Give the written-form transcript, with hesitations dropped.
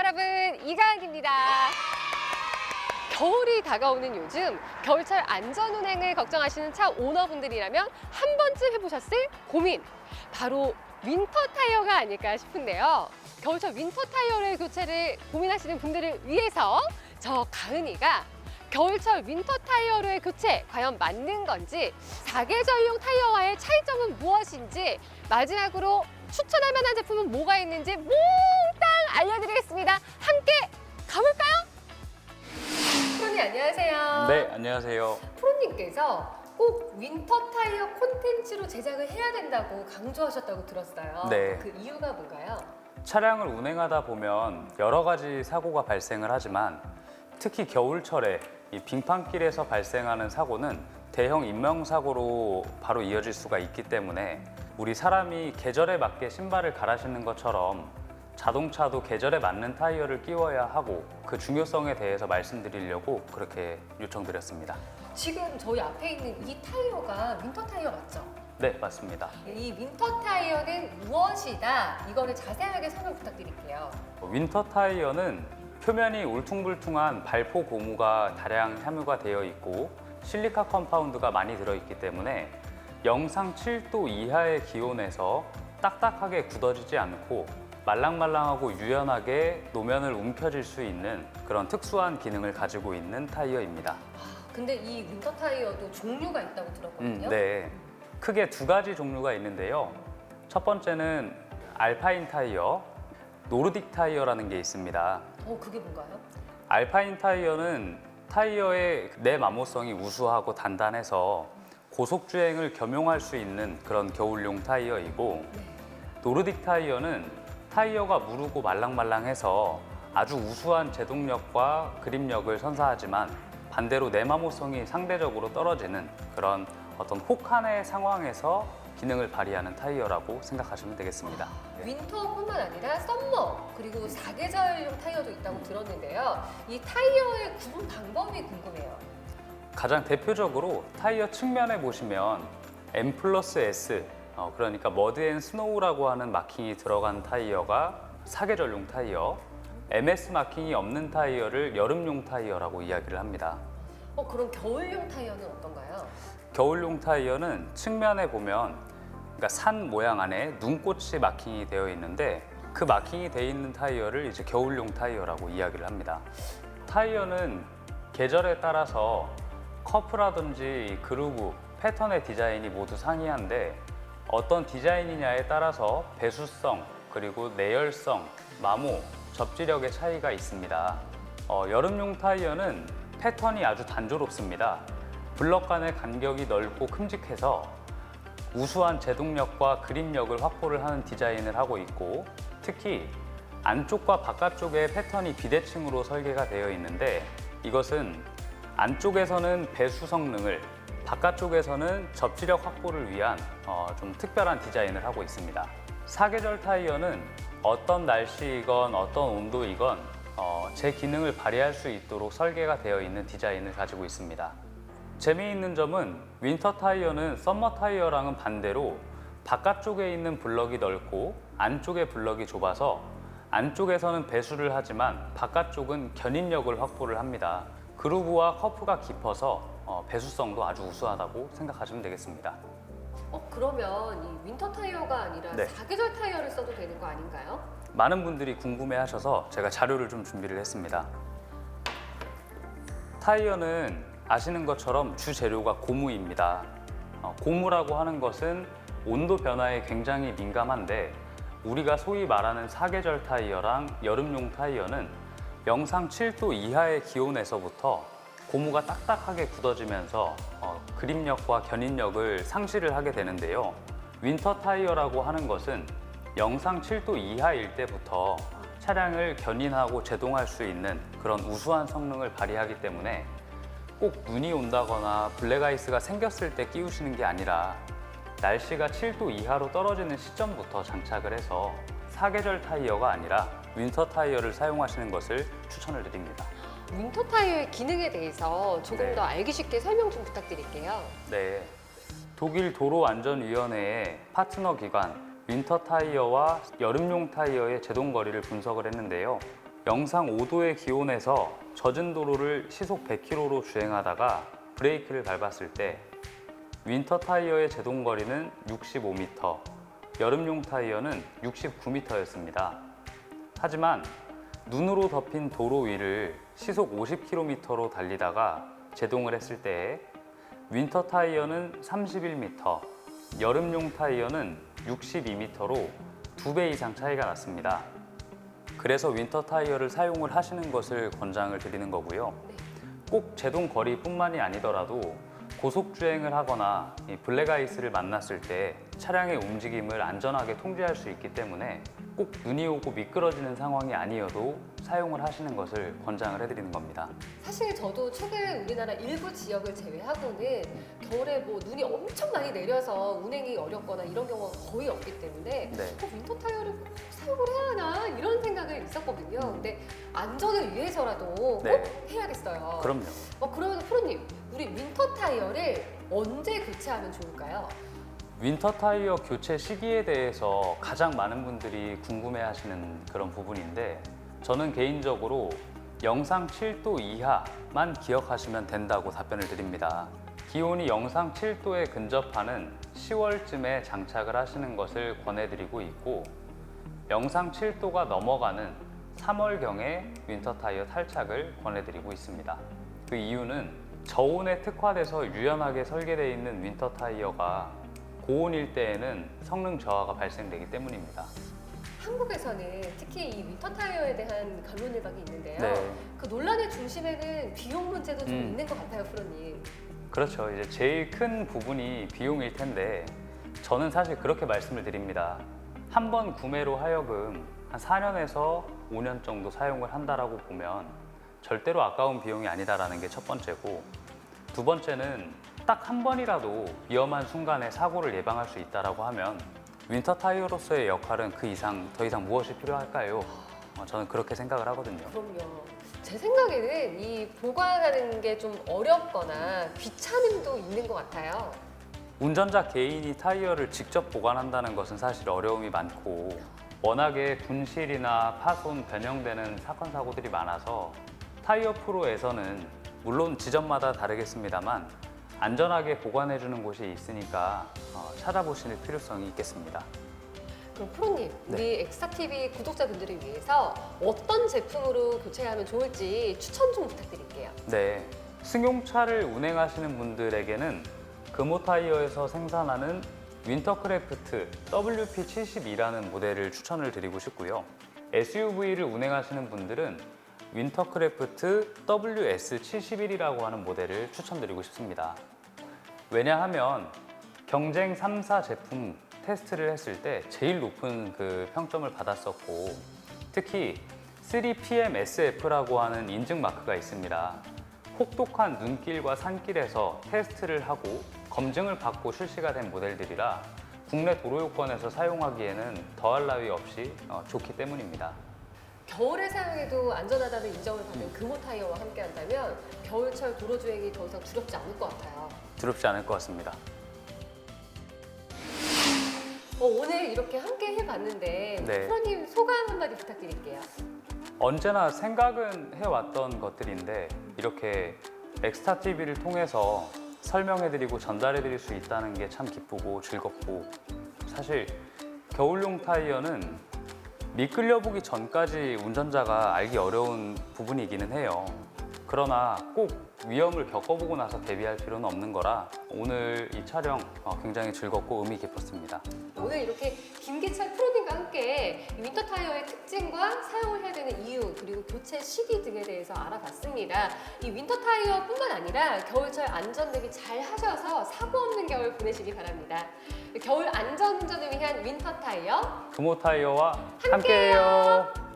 여러분, 이가은입니다. 겨울이 다가오는 요즘 겨울철 안전운행을 걱정하시는 차 오너분들이라면 한 번쯤 해보셨을 고민, 바로 윈터 타이어가 아닐까 싶은데요. 겨울철 윈터 타이어의 교체를 고민하시는 분들을 위해서 저 가은이가 겨울철 윈터 타이어로의 교체 과연 맞는 건지, 사계절용 타이어와의 차이점은 무엇인지, 마지막으로 추천할 만한 제품은 뭐가 있는지 몽땅 알려드리겠습니다. 함께 가볼까요? 프로님 안녕하세요. 네, 안녕하세요. 프로님께서 꼭 윈터 타이어 콘텐츠로 제작을 해야 된다고 강조하셨다고 들었어요. 네. 그 이유가 뭔가요? 차량을 운행하다 보면 여러 가지 사고가 발생을 하지만 특히 겨울철에 이 빙판길에서 발생하는 사고는 대형 인명사고로 바로 이어질 수가 있기 때문에 우리 사람이 계절에 맞게 신발을 갈아 신는 것처럼 자동차도 계절에 맞는 타이어를 끼워야 하고, 그 중요성에 대해서 말씀드리려고 그렇게 요청드렸습니다. 지금 저희 앞에 있는 이 타이어가 윈터 타이어 맞죠? 네, 맞습니다. 이 윈터 타이어는 무엇이다? 이거를 자세하게 설명 부탁드릴게요. 윈터 타이어는 표면이 울퉁불퉁한 발포 고무가 다량 함유가 되어 있고 실리카 컴파운드가 많이 들어있기 때문에 영상 7도 이하의 기온에서 딱딱하게 굳어지지 않고 말랑말랑하고 유연하게 노면을 움켜쥘 수 있는 그런 특수한 기능을 가지고 있는 타이어입니다. 근데 이 윈터 타이어도 종류가 있다고 들었거든요. 네, 크게 두 가지 종류가 있는데요. 첫 번째는 알파인 타이어, 노르딕 타이어라는 게 있습니다. 그게 뭔가요? 알파인 타이어는 타이어의 내마모성이 우수하고 단단해서 고속주행을 겸용할 수 있는 그런 겨울용 타이어이고, 노르딕 타이어는 타이어가 무르고 말랑말랑해서 아주 우수한 제동력과 그립력을 선사하지만 반대로 내마모성이 상대적으로 떨어지는 그런 어떤 혹한의 상황에서 기능을 발휘하는 타이어라고 생각하시면 되겠습니다. 윈터뿐만 아니라 썸머 그리고 사계절용 타이어도 있다고 들었는데요. 이 타이어의 구분 방법이 궁금해요. 가장 대표적으로 타이어 측면에 보시면 M+S, 그러니까 머드 앤 스노우라고 하는 마킹이 들어간 타이어가 사계절용 타이어, MS 마킹이 없는 타이어를 여름용 타이어라고 이야기를 합니다. 그럼 겨울용 타이어는 어떤가요? 겨울용 타이어는 측면에 보면, 그러니까 산 모양 안에 눈꽃이 마킹이 되어 있는데 그 마킹이 되어 있는 타이어를 이제 겨울용 타이어라고 이야기를 합니다. 타이어는 계절에 따라서 커프라든지 그루브, 패턴의 디자인이 모두 상이한데 어떤 디자인이냐에 따라서 배수성, 그리고 내열성, 마모, 접지력의 차이가 있습니다. 여름용 타이어는 패턴이 아주 단조롭습니다. 블럭 간의 간격이 넓고 큼직해서 우수한 제동력과 그립력을 확보를 하는 디자인을 하고 있고, 특히 안쪽과 바깥쪽의 패턴이 비대칭으로 설계가 되어 있는데 이것은 안쪽에서는 배수 성능을, 바깥쪽에서는 접지력 확보를 위한 좀 특별한 디자인을 하고 있습니다. 사계절 타이어는 어떤 날씨이건 어떤 온도이건 제 기능을 발휘할 수 있도록 설계가 되어 있는 디자인을 가지고 있습니다. 재미있는 점은 윈터 타이어는 썸머 타이어랑은 반대로 바깥쪽에 있는 블럭이 넓고 안쪽의 블럭이 좁아서 안쪽에서는 배수를 하지만 바깥쪽은 견인력을 확보를 합니다. 그루브와 커프가 깊어서 배수성도 아주 우수하다고 생각하시면 되겠습니다. 그러면 이 윈터 타이어가 아니라 네. 사계절 타이어를 써도 되는 거 아닌가요? 많은 분들이 궁금해하셔서 제가 자료를 좀 준비를 했습니다. 타이어는 아시는 것처럼 주 재료가 고무입니다. 고무라고 하는 것은 온도 변화에 굉장히 민감한데 우리가 소위 말하는 사계절 타이어랑 여름용 타이어는 영상 7도 이하의 기온에서부터 고무가 딱딱하게 굳어지면서 그립력과 견인력을 상실을 하게 되는데요. 윈터 타이어라고 하는 것은 영상 7도 이하일 때부터 차량을 견인하고 제동할 수 있는 그런 우수한 성능을 발휘하기 때문에 꼭 눈이 온다거나 블랙아이스가 생겼을 때 끼우시는 게 아니라 날씨가 7도 이하로 떨어지는 시점부터 장착을 해서 사계절 타이어가 아니라 윈터 타이어를 사용하시는 것을 추천을 드립니다. 윈터 타이어의 기능에 대해서 조금 네. 더 알기 쉽게 설명 좀 부탁드릴게요. 네, 독일 도로안전위원회의 파트너 기관 윈터 타이어와 여름용 타이어의 제동 거리를 분석을 했는데요. 영상 5도의 기온에서 젖은 도로를 시속 100km로 주행하다가 브레이크를 밟았을 때 윈터 타이어의 제동 거리는 65m, 여름용 타이어는 69m였습니다. 하지만 눈으로 덮인 도로 위를 시속 50km로 달리다가 제동을 했을 때 윈터 타이어는 31m, 여름용 타이어는 62m로 2배 이상 차이가 났습니다. 그래서 윈터 타이어를 사용을 하시는 것을 권장을 드리는 거고요. 꼭 제동 거리뿐만이 아니더라도 고속 주행을 하거나 이 블랙아이스를 만났을 때 차량의 움직임을 안전하게 통제할 수 있기 때문에 꼭 눈이 오고 미끄러지는 상황이 아니어도 사용을 하시는 것을 권장을 해드리는 겁니다. 사실 저도 최근 우리나라 일부 지역을 제외하고는 겨울에 뭐 눈이 엄청 많이 내려서 운행이 어렵거나 이런 경우가 거의 없기 때문에 네. 윈터 타이어를 꼭 사용을 해야 하나 이런 생각을 있었거든요. 근데 안전을 위해서라도 네. 꼭 해야겠어요. 그럼요. 그러면 프로님, 우리 윈터 타이어를 언제 교체하면 좋을까요? 윈터 타이어 교체 시기에 대해서 가장 많은 분들이 궁금해하시는 그런 부분인데 저는 개인적으로 영상 7도 이하만 기억하시면 된다고 답변을 드립니다. 기온이 영상 7도에 근접하는 10월쯤에 장착을 하시는 것을 권해드리고 있고 영상 7도가 넘어가는 3월경에 윈터 타이어 탈착을 권해드리고 있습니다. 그 이유는 저온에 특화돼서 유연하게 설계되어 있는 윈터 타이어가 고온일 때에는 성능 저하가 발생되기 때문입니다. 한국에서는 특히 이 윈터 타이어에 대한 감론을박이 있는데요. 네. 그 논란의 중심에는 비용 문제도 좀 있는 것 같아요, 프로님. 그렇죠. 이제 제일 큰 부분이 비용일 텐데 저는 사실 그렇게 말씀을 드립니다. 한 번 구매로 하여금 한 4년에서 5년 정도 사용을 한다라고 보면 절대로 아까운 비용이 아니다라는 게 첫 번째고 두 번째는 딱 한 번이라도 위험한 순간에 사고를 예방할 수 있다라고 하면 윈터 타이어로서의 역할은 그 이상 더 이상 무엇이 필요할까요? 저는 그렇게 생각을 하거든요. 그럼요. 제 생각에는 이 보관하는 게 좀 어렵거나 귀찮음도 있는 것 같아요. 운전자 개인이 타이어를 직접 보관한다는 것은 사실 어려움이 많고 워낙에 분실이나 파손, 변형되는 사건 사고들이 많아서 타이어 프로에서는 물론 지점마다 다르겠습니다만 안전하게 보관해주는 곳이 있으니까 찾아보실 필요성이 있겠습니다. 그럼 프로님, 네. 우리 엑스타TV 구독자분들을 위해서 어떤 제품으로 교체하면 좋을지 추천 좀 부탁드릴게요. 네, 승용차를 운행하시는 분들에게는 금호타이어에서 생산하는 윈터크래프트 WP72라는 모델을 추천을 드리고 싶고요. SUV를 운행하시는 분들은 윈터크래프트 WS71이라고 하는 모델을 추천드리고 싶습니다. 왜냐하면 경쟁 3사 제품 테스트를 했을 때 제일 높은 그 평점을 받았었고 특히 3PMSF라고 하는 인증 마크가 있습니다. 혹독한 눈길과 산길에서 테스트를 하고 검증을 받고 출시가 된 모델들이라 국내 도로 요건에서 사용하기에는 더할 나위 없이 좋기 때문입니다. 겨울에 사용해도 안전하다는 인정을 받은 금호 타이어와 함께 한다면 겨울철 도로 주행이 더 이상 두렵지 않을 것 같아요. 두렵지 않을 것 같습니다. 오늘 이렇게 함께 해봤는데 네. 프로님 소감 한마디 부탁드릴게요. 언제나 생각은 해왔던 것들인데 이렇게 엑스타TV를 통해서 설명해드리고 전달해드릴 수 있다는 게 참 기쁘고 즐겁고 사실 겨울용 타이어는 미끌려보기 전까지 운전자가 알기 어려운 부분이기는 해요. 그러나 꼭 위험을 겪어보고 나서 대비할 필요는 없는 거라 오늘 이 촬영 굉장히 즐겁고 의미 깊었습니다. 오늘 이렇게 김기철 프로님과 함께 윈터 타이어의 특징과 사용을 해야 되는 이유 그리고 교체 시기 등에 대해서 알아봤습니다. 이 윈터 타이어뿐만 아니라 겨울철 안전 대비 잘 하셔서 사고 없는 겨울 보내시기 바랍니다. 겨울 안전 운전을 위한 윈터 타이어 금호 타이어와 함께해요. 함께해요.